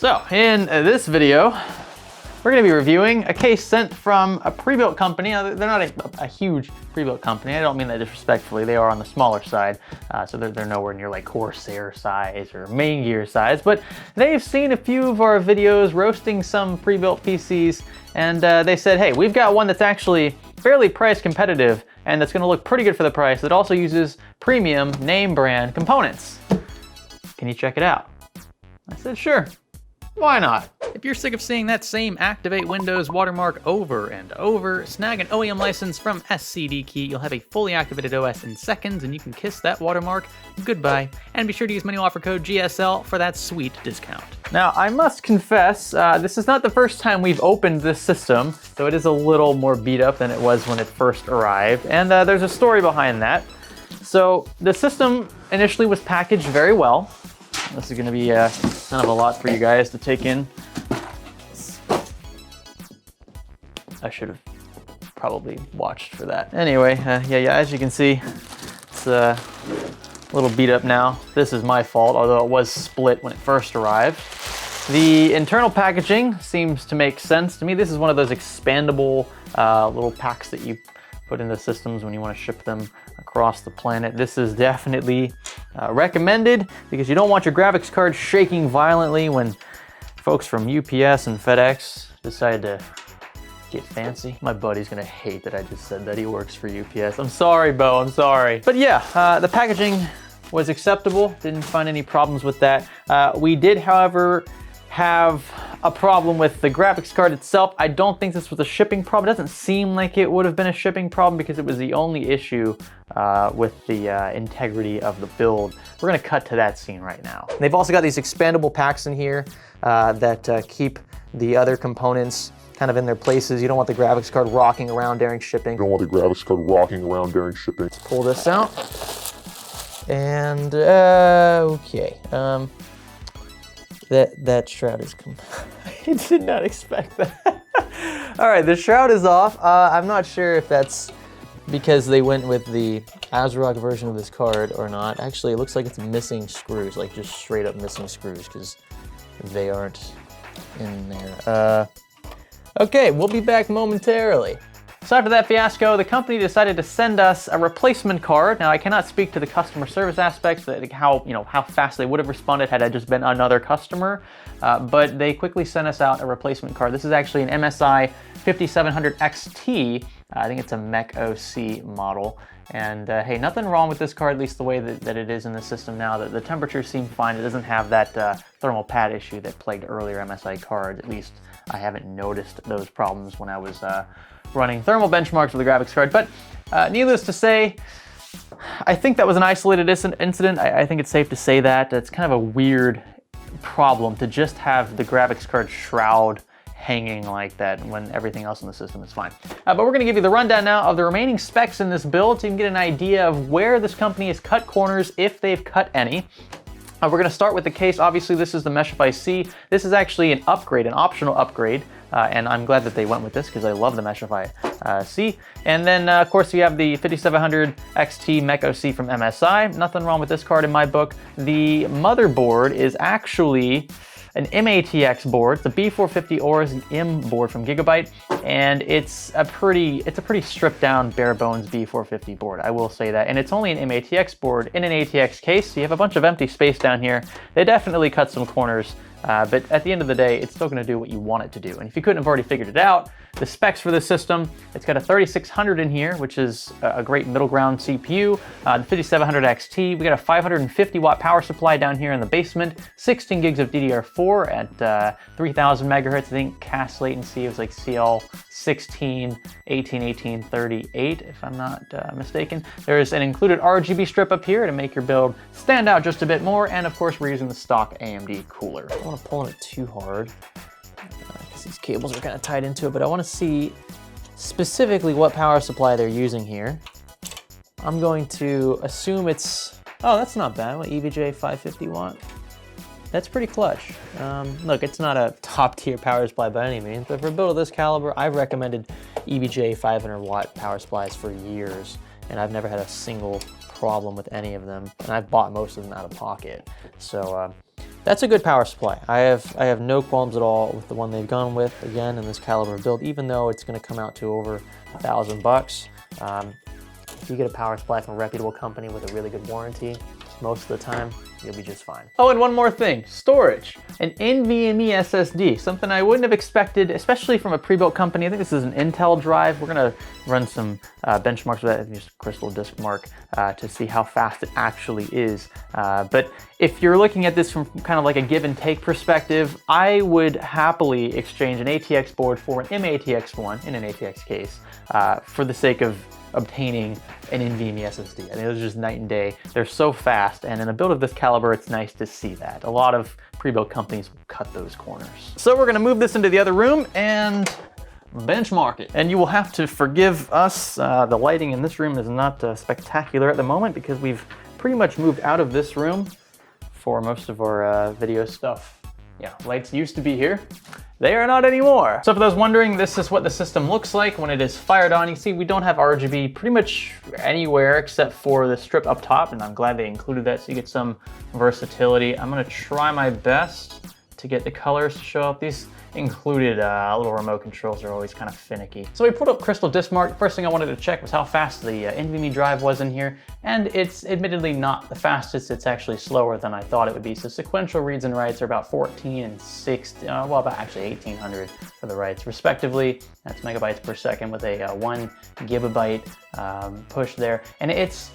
So in this video, we're going to be reviewing a case sent from a Prebuilt company. Now, they're not a huge Prebuilt company. I don't mean that disrespectfully. They are on the smaller side, so they're nowhere near like Corsair size or main gear size. But they've seen a few of our videos roasting some Prebuilt PCs, and they said, hey, we've got one that's actually fairly price competitive and that's going to look pretty good for the price. That also uses premium name brand components. Can you check it out? I said, sure. Why not? If you're sick of seeing that same Activate Windows watermark over and over, snag an OEM license from SCD Key. You'll have a fully activated OS in seconds, and you can kiss that watermark goodbye. And be sure to use menu offer code GSL for that sweet discount. Now, I must confess, this is not the first time we've opened this system, so it is a little more beat up than it was when it first arrived. And there's a story behind that. So the system initially was packaged very well. This is going to be kind of a lot for you guys to take in. I should have probably watched for that. Anyway, yeah, as you can see, it's a little beat up now. This is my fault, although it was split when it first arrived. The internal packaging seems to make sense to me. This is one of those expandable little packs that you put into systems when you want to ship them across the planet. This is definitely recommended because you don't want your graphics card shaking violently when folks from UPS and FedEx decide to get fancy. My buddy's gonna hate that I just said that he works for UPS. I'm sorry, Bo, I'm sorry. But yeah, the packaging was acceptable. Didn't find any problems with that. We did, however, have a problem with the graphics card itself. I don't think this was a shipping problem. It doesn't seem like it would have been a shipping problem because it was the only issue with the integrity of the build. We're gonna cut to that scene right now. They've also got these expandable packs in here that keep the other components kind of in their places. You don't want the graphics card rocking around during shipping. Let's pull this out. And okay. That shroud is I did not expect that. All right, the shroud is off. I'm not sure if that's because they went with the ASRock version of this card or not. Actually, it looks like it's missing screws, like just straight up missing screws, because they aren't in there. Okay, we'll be back momentarily. So after that fiasco, the company decided to send us a replacement card. Now, I cannot speak to the customer service aspects, how fast they would have responded had I just been another customer, but they quickly sent us out a replacement card. This is actually an MSI 5700 XT. I think it's a Mech OC model. And hey, nothing wrong with this card, at least the way that it is in the system now. The temperatures seem fine. It doesn't have that thermal pad issue that plagued earlier MSI cards. At least I haven't noticed those problems when I was running thermal benchmarks with the graphics card. But needless to say, I think that was an isolated incident. I think it's safe to say that. It's kind of a weird problem to just have the graphics card shroud hanging like that when everything else in the system is fine. But we're gonna give you the rundown now of the remaining specs in this build so you can get an idea of where this company has cut corners, if they've cut any. We're gonna start with the case. Obviously, this is the Meshify C. This is actually an upgrade, an optional upgrade. And I'm glad that they went with this because I love the Meshify C. And then, of course, you have the 5700 XT Mech OC from MSI. Nothing wrong with this card in my book. The motherboard is actually an MATX board. It's a B450 Aorus M board from Gigabyte, and it's a pretty stripped down, bare bones B450 board. I will say that, and it's only an MATX board in an ATX case, so you have a bunch of empty space down here. They definitely cut some corners. But at the end of the day, it's still gonna do what you want it to do. And if you couldn't have already figured it out, the specs for this system, it's got a 3600 in here, which is a great middle ground CPU. The 5700 XT, we got a 550 watt power supply down here in the basement, 16 gigs of DDR4 at 3000 megahertz. I think CAS latency was like CL16, 1838, if I'm not mistaken. There's an included RGB strip up here to make your build stand out just a bit more. And of course, we're using the stock AMD cooler. I don't want to pull on it too hard because these cables are kind of tied into it, but I want to see specifically what power supply they're using here. I'm going to assume it's, oh, that's not bad. What, EVGA 550 watt? That's pretty clutch. Look, it's not a top tier power supply by any means, but for a build of this caliber, I've recommended EVGA 500 watt power supplies for years, and I've never had a single problem with any of them, and I've bought most of them out of pocket. So That's a good power supply. I have no qualms at all with the one they've gone with, again, in this caliber build, even though it's gonna come out to over $1,000. If you get a power supply from a reputable company with a really good warranty, most of the time, you'll be just fine. Oh, and one more thing, storage. An NVMe SSD, something I wouldn't have expected, especially from a pre-built company. I think this is an Intel drive. We're gonna run some benchmarks with that, just Crystal Disk Mark, to see how fast it actually is. But if you're looking at this from kind of like a give and take perspective, I would happily exchange an ATX board for an M-ATX one in an ATX case for the sake of obtaining an NVMe SSD. I think those are just night and day. They're so fast, and in a build of this caliber, it's nice to see that. A lot of pre-built companies will cut those corners. So we're gonna move this into the other room and benchmark it. And you will have to forgive us. The lighting in this room is not spectacular at the moment because we've pretty much moved out of this room for most of our video stuff. Yeah, lights used to be here. They are not anymore. So for those wondering, this is what the system looks like when it is fired on. You see, we don't have RGB pretty much anywhere except for the strip up top, and I'm glad they included that so you get some versatility. I'm gonna try my best to get the colors to show up. These included little remote controls are always kind of finicky. So we pulled up Crystal Disk Mark. First thing I wanted to check was how fast the NVMe drive was in here, and it's admittedly not the fastest. It's actually slower than I thought it would be. So sequential reads and writes are about 14 and 60, well, about actually 1800 for the writes respectively. That's megabytes per second with a 1 gigabyte push there, and it's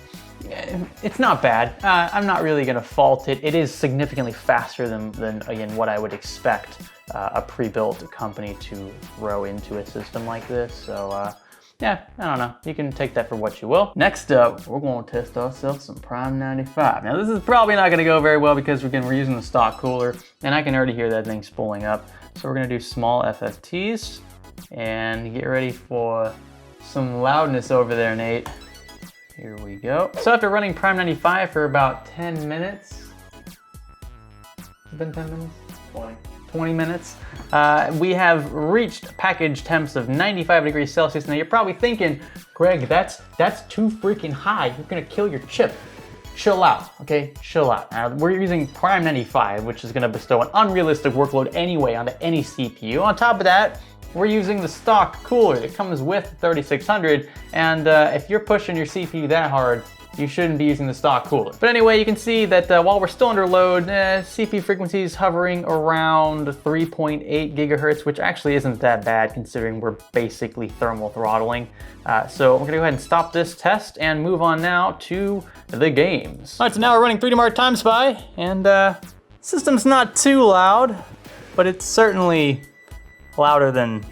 not bad. I'm not really gonna fault it. It is significantly faster than again, what I would expect a pre-built company to throw into a system like this. So yeah, I don't know. You can take that for what you will. Next up, we're gonna test ourselves some Prime 95. Now this is probably not gonna go very well because we're using the stock cooler, and I can already hear that thing spooling up. So we're gonna do small FFTs and get ready for some loudness over there, Nate. Here we go. So after running Prime 95 for about 10 minutes, it's been 10 minutes? 20 minutes, we have reached package temps of 95 degrees Celsius. Now you're probably thinking, Greg, that's too freaking high. You're gonna kill your chip. Chill out, okay? Chill out. Now, we're using Prime 95, which is gonna bestow an unrealistic workload anyway onto any CPU. On top of that, we're using the stock cooler that comes with 3600, and if you're pushing your CPU that hard, you shouldn't be using the stock cooler. But anyway, you can see that while we're still under load, CPU frequency is hovering around 3.8 gigahertz, which actually isn't that bad considering we're basically thermal throttling. So we're gonna go ahead and stop this test and move on now to the games. All right, so now we're running 3D Mark Time Spy, and system's not too loud, but it's certainly louder than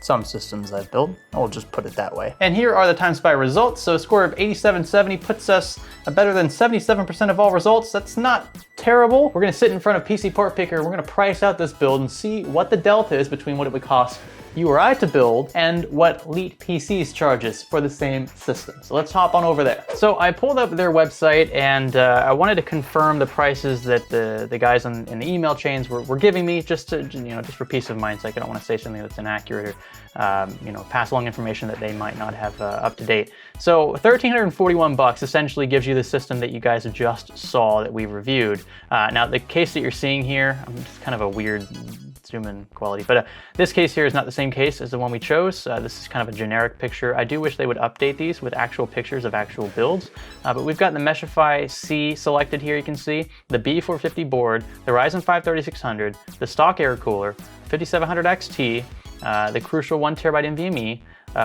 some systems I've built. I'll just put it that way. And here are the Time Spy results. So a score of 8770 puts us better than 77% of all results. That's not terrible. We're gonna sit in front of PC Port Picker. We're gonna price out this build and see what the delta is between what it would cost you or I to build and what Leet PCs charges for the same system. So let's hop on over there. So I pulled up their website, and I wanted to confirm the prices that the guys in the email chains were giving me, just to, just for peace of mind. So I don't want to say something that's inaccurate or pass along information that they might not have up to date. So $1,341 essentially gives you the system that you guys just saw that we reviewed. Now the case that you're seeing here, I'm just kind of a weird zoom in quality, but this case here is not the same case as the one we chose. This is kind of a generic picture. I do wish they would update these with actual pictures of actual builds, but we've got the Meshify C selected here. You can see the B450 board, the Ryzen 5 3600, the stock air cooler, 5700 XT, the crucial 1 terabyte NVMe,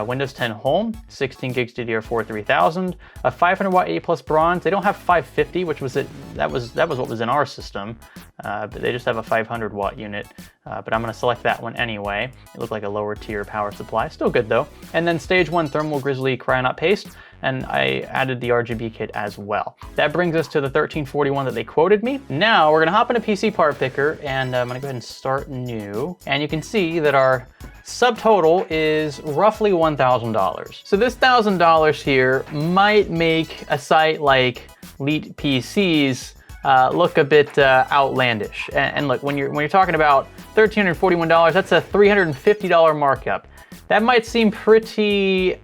Windows 10 Home, 16 gigs DDR4 3000, a 500 watt A+ bronze. They don't have 550, which was that was what was in our system, but they just have a 500 watt unit. But I'm gonna select that one anyway. It looked like a lower tier power supply, still good though. And then Stage 1 Thermal Grizzly Cryonaut paste, and I added the RGB kit as well. That brings us to the 1341 that they quoted me. Now we're gonna hop into PC Part Picker, and I'm gonna go ahead and start new. And you can see that our subtotal is roughly $1,000. So this $1,000 here might make a site like Leet PCs look a bit outlandish. And look, when you're talking about $1,341. That's a $350 markup. That might seem pretty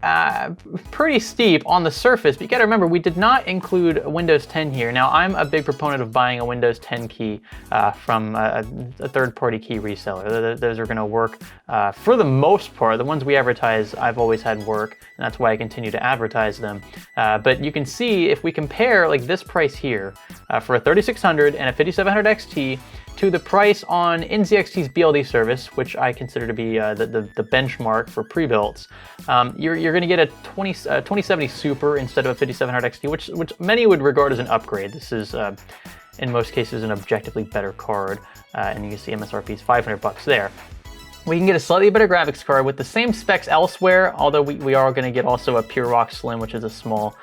steep on the surface, but you gotta remember, we did not include Windows 10 here. Now, I'm a big proponent of buying a Windows 10 key from a third-party key reseller. Those are gonna work for the most part. The ones we advertise, I've always had work, and that's why I continue to advertise them. But you can see, if we compare like this price here for a 3600 and a 5700 XT, to the price on NZXT's BLD service, which I consider to be the benchmark for pre-builts, you're going to get a 2070 Super instead of a 5700 XT, which many would regard as an upgrade. This is, in most cases, an objectively better card, and you can see MSRP is $500 there. We can get a slightly better graphics card with the same specs elsewhere, although we are going to get also a Pure Rock Slim, which is a small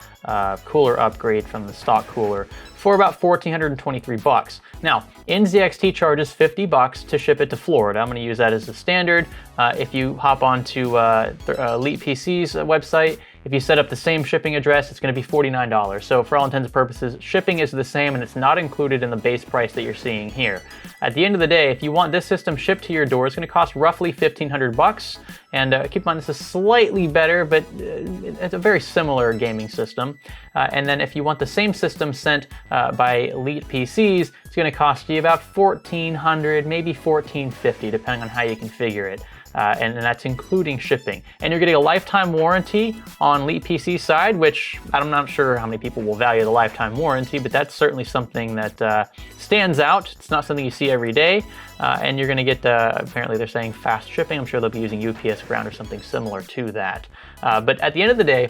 cooler upgrade from the stock cooler, for about $1,423. Now, NZXT charges $50 to ship it to Florida. I'm going to use that as the standard. If you hop onto Elite PC's website, if you set up the same shipping address, it's going to be $49. So for all intents and purposes, shipping is the same, and it's not included in the base price that you're seeing here. At the end of the day, if you want this system shipped to your door, it's going to cost roughly $1,500. And keep in mind, this is slightly better, but it's a very similar gaming system. And then if you want the same system sent by Elite PCs, it's going to cost you about $1,400, maybe $1,450, depending on how you configure it. And that's including shipping. And you're getting a lifetime warranty on Elite PC side, which I'm not sure how many people will value the lifetime warranty, but that's certainly something that stands out. It's not something you see every day. And you're going to get, apparently they're saying fast shipping. I'm sure they'll be using UPS Ground or something similar to that. But at the end of the day,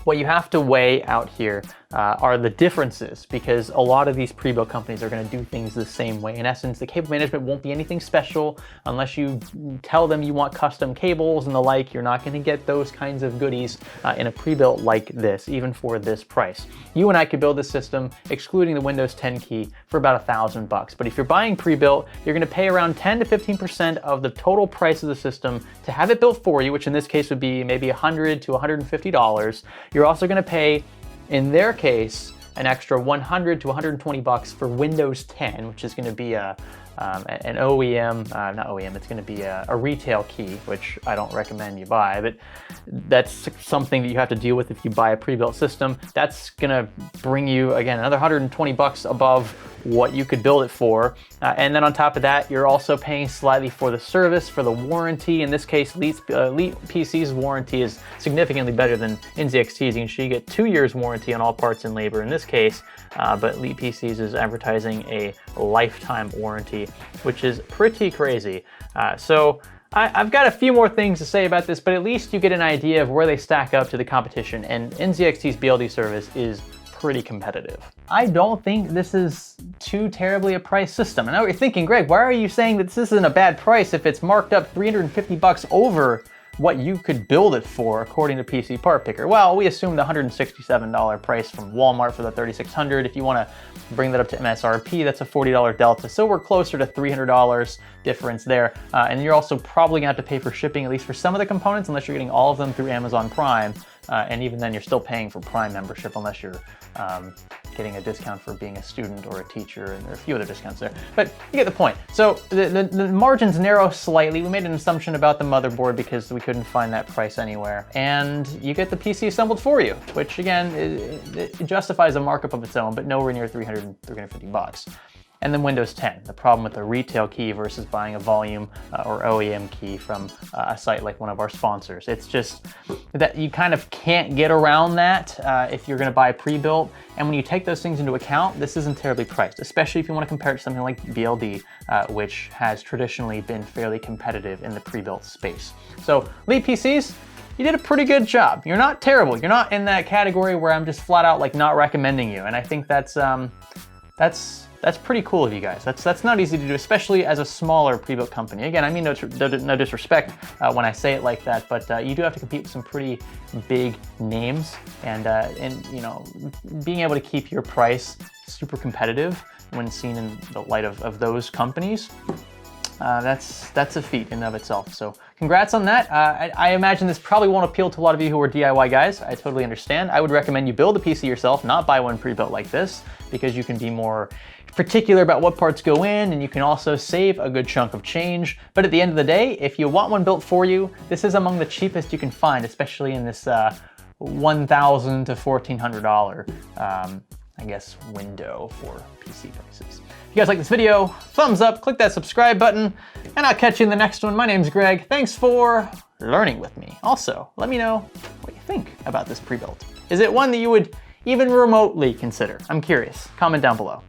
what you have to weigh out here are the differences, because a lot of these pre-built companies are going to do things the same way. In essence, the cable management won't be anything special unless you tell them you want custom cables and the like. You're not going to get those kinds of goodies in a pre-built like this, even for this price. You and I could build this system, excluding the Windows 10 key, for about $1,000. But if you're buying pre-built, you're going to pay around 10 to 15% of the total price of the system to have it built for you, which in this case would be maybe $100 to $150. You're also going to pay, in their case, an extra $100 to $120 for Windows 10, which is going to be an OEM, not OEM, it's going to be a retail key, which I don't recommend you buy, but that's something that you have to deal with if you buy a pre-built system. That's going to bring you, again, another $120 above what you could build it for. And then on top of that, you're also paying slightly for the service, for the warranty. In this case, Elite PC's warranty is significantly better than NZXT's. You can get 2 years warranty on all parts and labor in this case, but Elite PC's is advertising a lifetime warranty, which is pretty crazy. So I've got a few more things to say about this, but at least you get an idea of where they stack up to the competition, and NZXT's BLD service is pretty competitive. I don't think this is too terribly a price system. I know what you're thinking, Greg, why are you saying that this isn't a bad price if it's marked up $350 over what you could build it for according to PC Part Picker? Well, we assume the $167 price from Walmart for the 3600. If you want to bring that up to MSRP, that's a $40 delta. So we're closer to $300 difference there. And you're also probably gonna have to pay for shipping, at least for some of the components, unless you're getting all of them through Amazon Prime. And even then, you're still paying for Prime membership unless you're getting a discount for being a student or a teacher, and there are a few other discounts there. But you get the point. So the margins narrow slightly. We made an assumption about the motherboard because we couldn't find that price anywhere. And you get the PC assembled for you, which again, it justifies a markup of its own, but nowhere near $350. And then Windows 10, the problem with the retail key versus buying a volume or OEM key from a site like one of our sponsors. It's just that you kind of can't get around that if you're gonna buy pre-built. And when you take those things into account, this isn't terribly priced, especially if you wanna compare it to something like BLD, which has traditionally been fairly competitive in the pre-built space. So Elite PCs, you did a pretty good job. You're not terrible. You're not in that category where I'm just flat out like not recommending you. And I think that's pretty cool of you guys. That's not easy to do, especially as a smaller pre-built company. Again, I mean no disrespect when I say it like that, but you do have to compete with some pretty big names, and you know, being able to keep your price super competitive when seen in the light of those companies That's a feat in and of itself. So congrats on that. I imagine this probably won't appeal to a lot of you who are DIY guys. I totally understand. I would recommend you build a PC yourself, not buy one pre-built like this, because you can be more particular about what parts go in, and you can also save a good chunk of change. But at the end of the day, if you want one built for you, this is among the cheapest you can find, especially in this $1,000 to $1,400 I guess window for PC prices. If you guys like this video, thumbs up, click that subscribe button, and I'll catch you in the next one. My name's Greg. Thanks for learning with me. Also, let me know what you think about this pre-built. Is it one that you would even remotely consider? I'm curious. Comment down below.